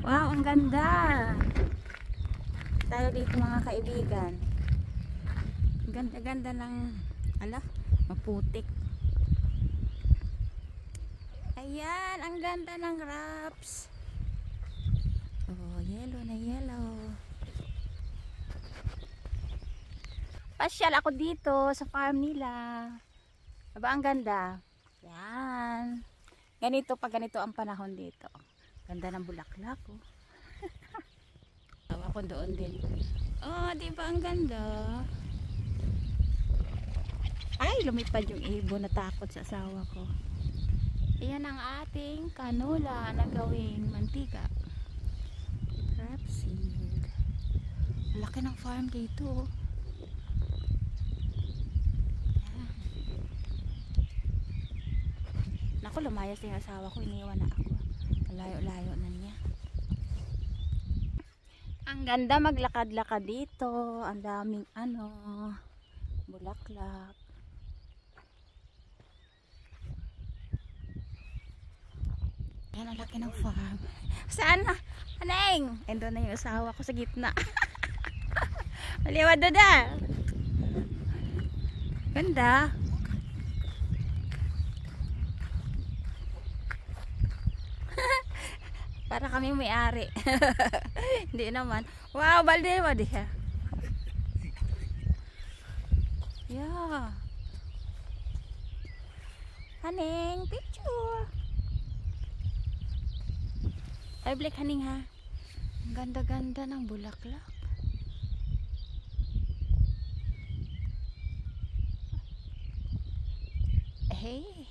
Wow, ang ganda. Tayo dito mga kaibigan. Ganda-ganda ng maputik. Ayan, ang ganda ng wraps. Oh, yellow na yellow. Pasyal ako dito sa farm nila. Aba, ang ganda. Yan. Ganito pag ganito ang panahon dito. Ganda ng bulaklak, oh. Tawa ko doon din. Oh, di ba ang ganda? Ay, lumipad yung ibon, natakot sa asawa ko. Ayan ang ating canola na gawing mantika. Rapeseed. Laki ng farm dito. Ayan. Naku, lumayas yung asawa ko, iniwan na ako. Layo-layo na niya. Ang ganda maglakad-lakad dito. Ang daming bulaklak. Yan ang laki ng farm. Saan na? Aneng? Endo na yung asawa ko sa gitna. Maliwad doon. Ganda. Para kami may-ari. Hindi naman. Wow, balde siya. Yeah. Haning, picture. Ay, Black Haning ha. Ang ganda-ganda ng bulaklak. Hey.